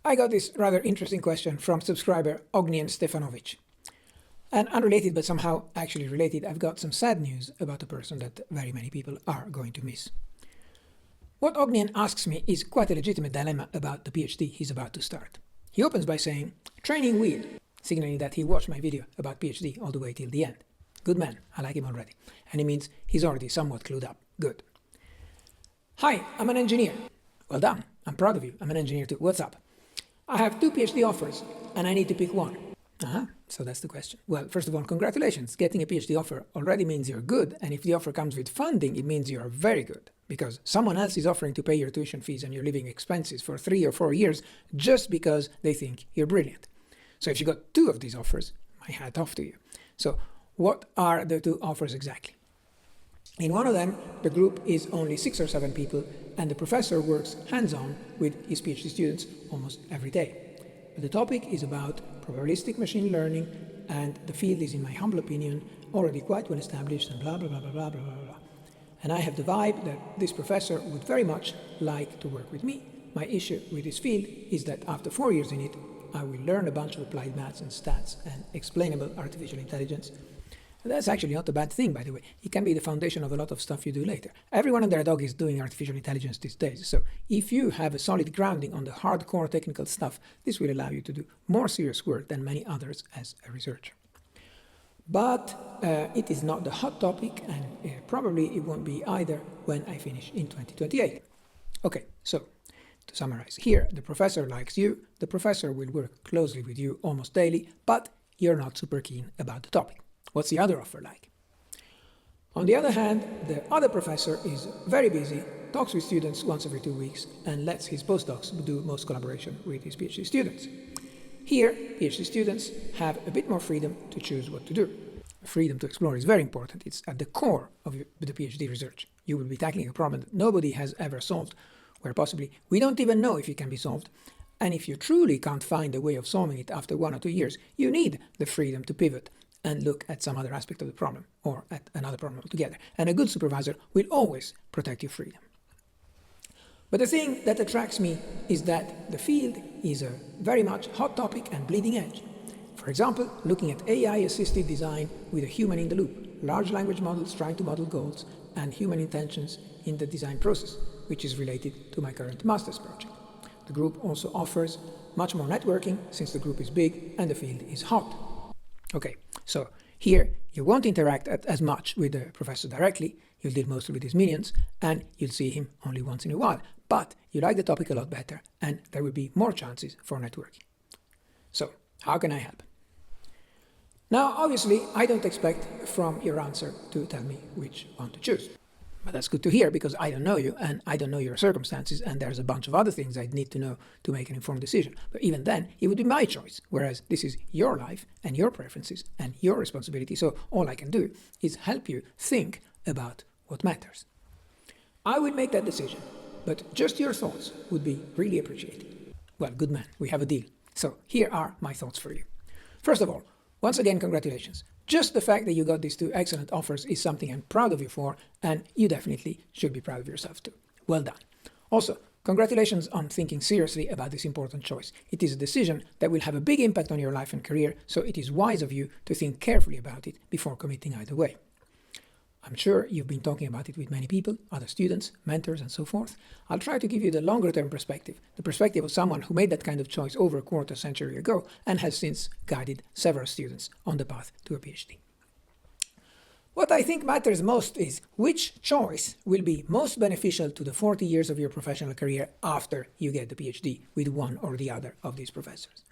I got this rather interesting question from subscriber Ognjen Stefanovic. And unrelated, but somehow actually related, I've got some sad news about a person that very many people are going to miss. What Ognjen asks me is quite a legitimate dilemma about the PhD he's about to start. He opens by saying, "Training wheel," signaling that he watched my video about PhD all the way till the end. Good man, I like him already. And he means he's already somewhat clued up. Good. "Hi, I'm an engineer." Well done, I'm proud of you, I'm an engineer too. What's up? "I have 2 PhD offers and I need to pick one." So that's the question. Well, first of all, congratulations. Getting a PhD offer already means you're good, and if the offer comes with funding, it means you're very good, because someone else is offering to pay your tuition fees and your living expenses for 3 or 4 years just because they think you're brilliant. So if you got 2 of these offers, my hat off to you. So what are the 2 offers exactly? In one of them, the group is only 6 or 7 people, and the professor works hands-on with his PhD students almost every day. But the topic is about probabilistic machine learning, and the field is, in my humble opinion, already quite well established, and blah, blah, blah, blah, blah, blah, blah, blah. And I have the vibe that this professor would very much like to work with me. My issue with this field is that after 4 years in it, I will learn a bunch of applied maths and stats and explainable artificial intelligence. And that's actually not a bad thing, by the way. It can be the foundation of a lot of stuff you do later. Everyone and their dog is doing artificial intelligence these days, so if you have a solid grounding on the hardcore technical stuff, this will allow you to do more serious work than many others as a researcher. But it is not the hot topic, and probably it won't be either when I finish in 2028. Okay, so to summarize here, the professor likes you, the professor will work closely with you almost daily, but you're not super keen about the topic. What's the other offer like? On the other hand, the other professor is very busy, talks with students once every 2 weeks, and lets his postdocs do most collaboration with his PhD students. Here, PhD students have a bit more freedom to choose what to do. Freedom to explore is very important. It's at the core of the PhD research. You will be tackling a problem that nobody has ever solved, where possibly we don't even know if it can be solved. And if you truly can't find a way of solving it after 1 or 2 years, you need the freedom to pivot and look at some other aspect of the problem, or at another problem altogether. And a good supervisor will always protect your freedom. But the thing that attracts me is that the field is a very much hot topic and bleeding edge. For example, looking at AI-assisted design with a human in the loop, large language models trying to model goals, and human intentions in the design process, which is related to my current master's project. The group also offers much more networking, since the group is big and the field is hot. Okay, so here you won't interact as much with the professor directly, you'll deal mostly with his minions, and you'll see him only once in a while, but you like the topic a lot better, and there will be more chances for networking. So, how can I help? Now, obviously, I don't expect from your answer to tell me which one to choose. But that's good to hear, because I don't know you, and I don't know your circumstances, and there's a bunch of other things I'd need to know to make an informed decision. But even then, it would be my choice, whereas this is your life and your preferences and your responsibility, so all I can do is help you think about what matters. I will make that decision, but just your thoughts would be really appreciated. Well, good man, we have a deal. So here are my thoughts for you. First of all, once again, congratulations. Just the fact that you got these 2 excellent offers is something I'm proud of you for, and you definitely should be proud of yourself too. Well done. Also, congratulations on thinking seriously about this important choice. It is a decision that will have a big impact on your life and career, so it is wise of you to think carefully about it before committing either way. I'm sure you've been talking about it with many people, other students, mentors, and so forth. I'll try to give you the longer-term perspective, the perspective of someone who made that kind of choice over a quarter century ago and has since guided several students on the path to a PhD. What I think matters most is which choice will be most beneficial to the 40 years of your professional career after you get the PhD with one or the other of these professors.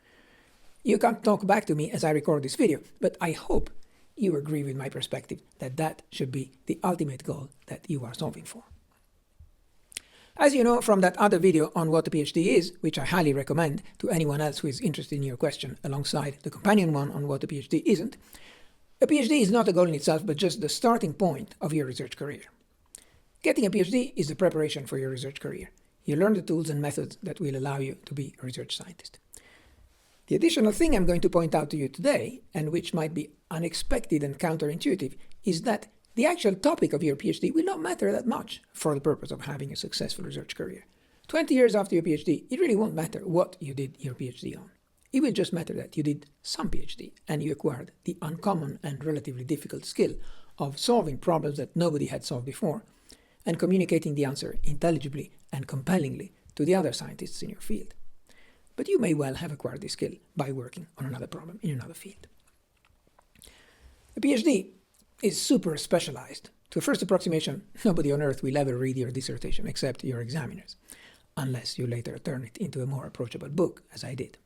You can't talk back to me as I record this video, but I hope you agree with my perspective that that should be the ultimate goal that you are solving for. As you know from that other video on what a PhD is, which I highly recommend to anyone else who is interested in your question alongside the companion one on what a PhD isn't, a PhD is not a goal in itself, but just the starting point of your research career. Getting a PhD is the preparation for your research career. You learn the tools and methods that will allow you to be a research scientist. The additional thing I'm going to point out to you today, and which might be unexpected and counterintuitive, is that the actual topic of your PhD will not matter that much for the purpose of having a successful research career. 20 years after your PhD, it really won't matter what you did your PhD on. It will just matter that you did some PhD and you acquired the uncommon and relatively difficult skill of solving problems that nobody had solved before and communicating the answer intelligibly and compellingly to the other scientists in your field. But you may well have acquired this skill by working on another problem in another field. A PhD is super specialized. To a first approximation, nobody on earth will ever read your dissertation except your examiners, unless you later turn it into a more approachable book, as I did.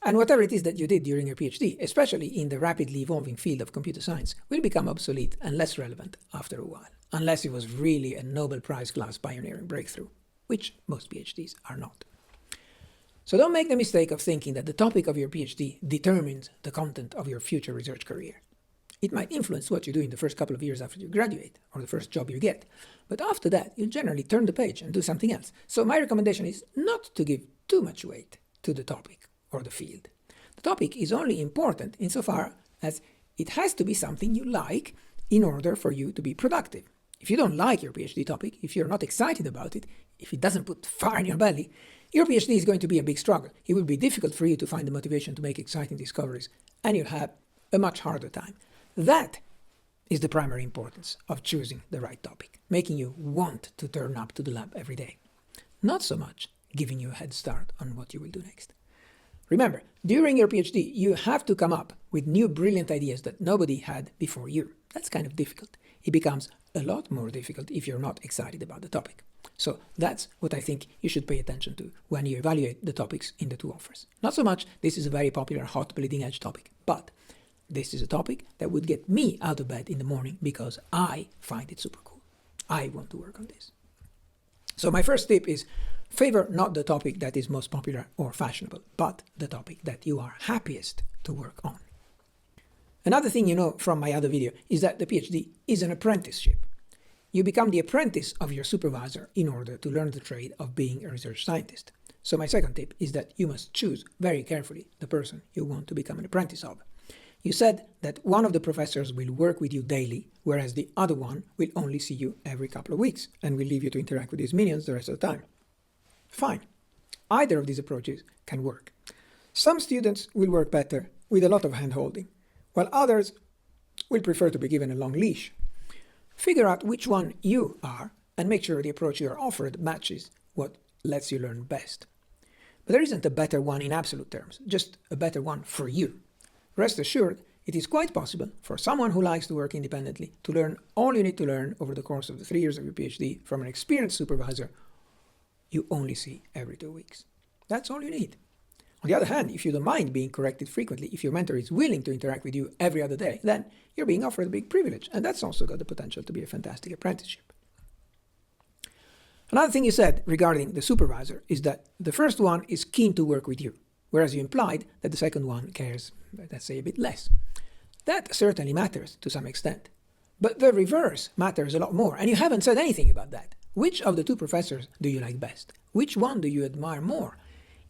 And whatever it is that you did during your PhD, especially in the rapidly evolving field of computer science, will become obsolete and less relevant after a while, unless it was really a Nobel Prize class pioneering breakthrough, which most PhDs are not. So don't make the mistake of thinking that the topic of your PhD determines the content of your future research career. It might influence what you do in the first couple of years after you graduate, or the first job you get, but after that you'll generally turn the page and do something else. So my recommendation is not to give too much weight to the topic or the field. The topic is only important insofar as it has to be something you like in order for you to be productive. If you don't like your PhD topic, if you're not excited about it, if it doesn't put fire in your belly, your PhD is going to be a big struggle. It will be difficult for you to find the motivation to make exciting discoveries, and you'll have a much harder time. That is the primary importance of choosing the right topic, making you want to turn up to the lab every day. Not so much giving you a head start on what you will do next. Remember, during your PhD, you have to come up with new brilliant ideas that nobody had before you. That's kind of difficult. It becomes a lot more difficult if you're not excited about the topic. So that's what I think you should pay attention to when you evaluate the topics in the two offers. Not so much this is a very popular, hot, bleeding edge topic, but this is a topic that would get me out of bed in the morning because I find it super cool. I want to work on this. So my first tip is favor not the topic that is most popular or fashionable, but the topic that you are happiest to work on. Another thing you know from my other video is that the PhD is an apprenticeship. You become the apprentice of your supervisor in order to learn the trade of being a research scientist. So my second tip is that you must choose very carefully the person you want to become an apprentice of. You said that one of the professors will work with you daily, whereas the other one will only see you every couple of weeks and will leave you to interact with his minions the rest of the time. Fine. Either of these approaches can work. Some students will work better with a lot of hand-holding, while others will prefer to be given a long leash. Figure out which one you are and make sure the approach you are offered matches what lets you learn best. But there isn't a better one in absolute terms, just a better one for you. Rest assured, it is quite possible for someone who likes to work independently to learn all you need to learn over the course of the 3 years of your PhD from an experienced supervisor you only see every 2 weeks. That's all you need. On the other hand, if you don't mind being corrected frequently, if your mentor is willing to interact with you every other day, then you're being offered a big privilege, and that's also got the potential to be a fantastic apprenticeship. Another thing you said regarding the supervisor is that the first one is keen to work with you, whereas you implied that the second one cares, let's say, a bit less. That certainly matters to some extent. But the reverse matters a lot more, and you haven't said anything about that. Which of the two professors do you like best? Which one do you admire more?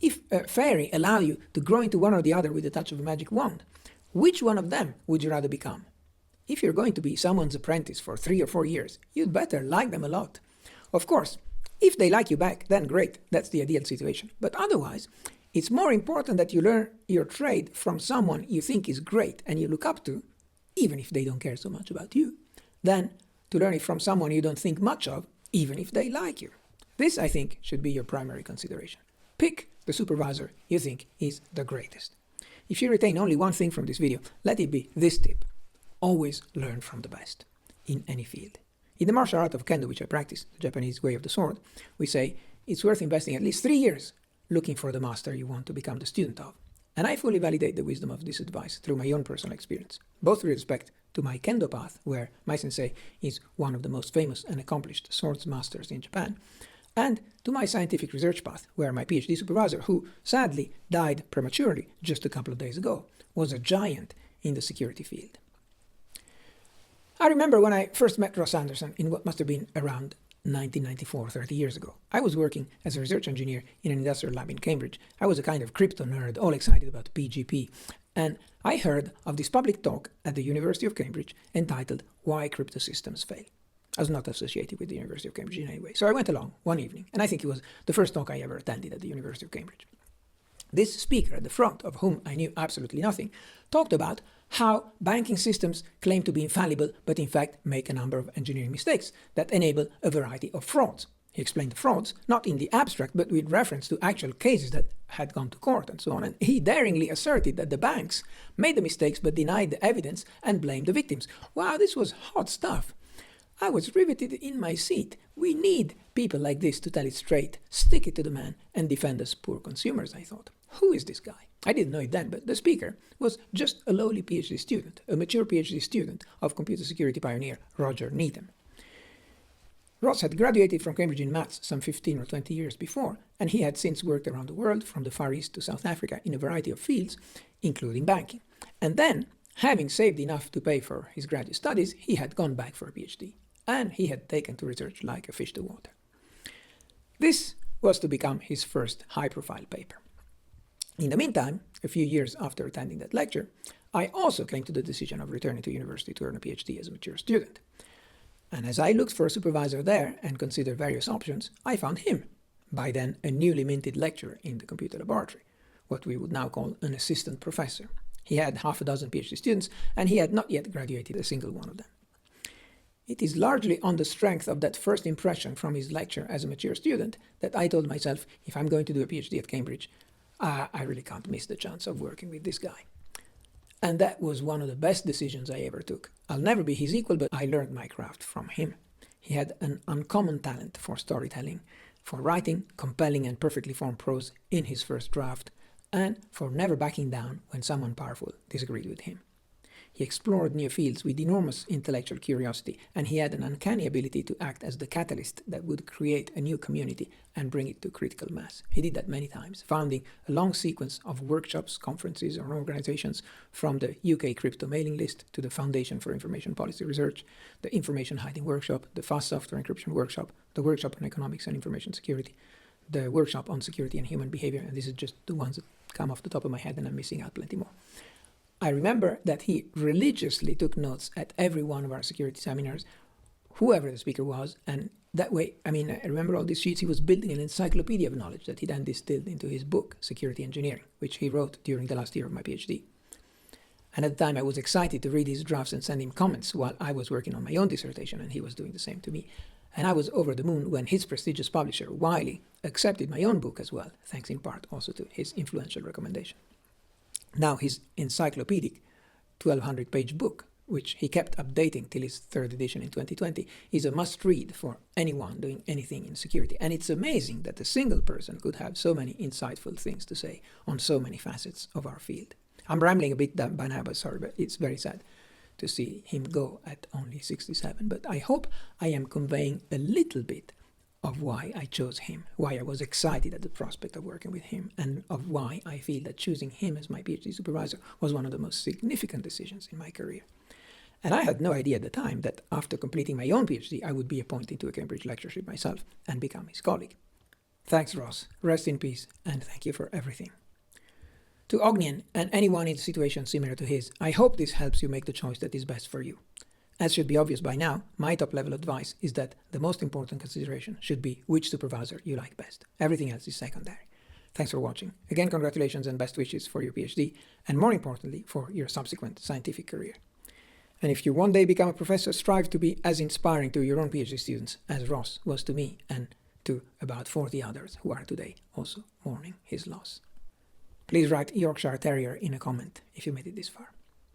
If a fairy allowed you to grow into one or the other with the touch of a magic wand, which one of them would you rather become? If you're going to be someone's apprentice for 3 or 4 years, you'd better like them a lot. Of course, if they like you back, then great, that's the ideal situation. But otherwise, it's more important that you learn your trade from someone you think is great and you look up to, even if they don't care so much about you, than to learn it from someone you don't think much of, even if they like you. This, I think, should be your primary consideration. Pick the supervisor you think is the greatest. If you retain only one thing from this video, let it be this tip. Always learn from the best, in any field. In the martial art of Kendo, which I practice, the Japanese way of the sword, we say it's worth investing at least 3 years looking for the master you want to become the student of. And I fully validate the wisdom of this advice through my own personal experience, both with respect to my Kendo path, where my sensei is one of the most famous and accomplished swords masters in Japan, and to my scientific research path, where my PhD supervisor, who sadly died prematurely just a couple of days ago, was a giant in the security field. I remember when I first met Ross Anderson in what must have been around 1994, 30 years ago. I was working as a research engineer in an industrial lab in Cambridge. I was a kind of crypto nerd, all excited about PGP, and I heard of this public talk at the University of Cambridge entitled Why Crypto Systems Fail. I was not associated with the University of Cambridge in any way. So I went along one evening, and I think it was the first talk I ever attended at the University of Cambridge. This speaker at the front, of whom I knew absolutely nothing, talked about how banking systems claim to be infallible, but in fact make a number of engineering mistakes that enable a variety of frauds. He explained the frauds, not in the abstract, but with reference to actual cases that had gone to court and so on. And he daringly asserted that the banks made the mistakes but denied the evidence and blamed the victims. Wow, this was hot stuff. I was riveted in my seat. We need people like this to tell it straight, stick it to the man, and defend us poor consumers, I thought. Who is this guy? I didn't know it then, but the speaker was just a lowly PhD student, a mature PhD student of computer security pioneer Roger Needham. Ross had graduated from Cambridge in maths some 15 or 20 years before, and he had since worked around the world, from the Far East to South Africa, in a variety of fields, including banking. And then, having saved enough to pay for his graduate studies, he had gone back for a PhD, and he had taken to research like a fish to water. This was to become his first high-profile paper. In the meantime, a few years after attending that lecture, I also came to the decision of returning to university to earn a PhD as a mature student. And as I looked for a supervisor there and considered various options, I found him, by then a newly minted lecturer in the computer laboratory, what we would now call an assistant professor. He had half a dozen PhD students, and he had not yet graduated a single one of them. It is largely on the strength of that first impression from his lecture as a mature student that I told myself, if I'm going to do a PhD at Cambridge, I really can't miss the chance of working with this guy. And that was one of the best decisions I ever took. I'll never be his equal, but I learned my craft from him. He had an uncommon talent for storytelling, for writing compelling and perfectly formed prose in his first draft, and for never backing down when someone powerful disagreed with him. He explored new fields with enormous intellectual curiosity, and he had an uncanny ability to act as the catalyst that would create a new community and bring it to critical mass. He did that many times, founding a long sequence of workshops, conferences, or organizations, from the UK crypto mailing list to the Foundation for Information Policy Research, the Information Hiding Workshop, the Fast Software Encryption Workshop, the Workshop on Economics and Information Security, the Workshop on Security and Human Behavior, and this is just the ones that come off the top of my head, and I'm missing out plenty more. I remember that he religiously took notes at every one of our security seminars, whoever the speaker was, and that way, I remember all these sheets. He was building an encyclopedia of knowledge that he then distilled into his book, Security Engineering, which he wrote during the last year of my PhD. And at the time, I was excited to read his drafts and send him comments while I was working on my own dissertation, and he was doing the same to me. And I was over the moon when his prestigious publisher, Wiley, accepted my own book as well, thanks in part also to his influential recommendation. Now his encyclopedic 1,200-page book, which he kept updating till his third edition in 2020, is a must-read for anyone doing anything in security. And it's amazing that a single person could have so many insightful things to say on so many facets of our field. I'm rambling a bit by now, but sorry, but it's very sad to see him go at only 67. But I hope I am conveying a little bit of why I chose him, why I was excited at the prospect of working with him, and of why I feel that choosing him as my PhD supervisor was one of the most significant decisions in my career. And I had no idea at the time that after completing my own PhD, I would be appointed to a Cambridge lectureship myself and become his colleague. Thanks, Ross. Rest in peace, and thank you for everything. To Ognian and anyone in a situation similar to his, I hope this helps you make the choice that is best for you. As should be obvious by now, my top-level advice is that the most important consideration should be which supervisor you like best. Everything else is secondary. Thanks for watching. Again, congratulations and best wishes for your PhD, and more importantly, for your subsequent scientific career. And if you one day become a professor, strive to be as inspiring to your own PhD students as Ross was to me and to about 40 others who are today also mourning his loss. Please write Yorkshire Terrier in a comment if you made it this far.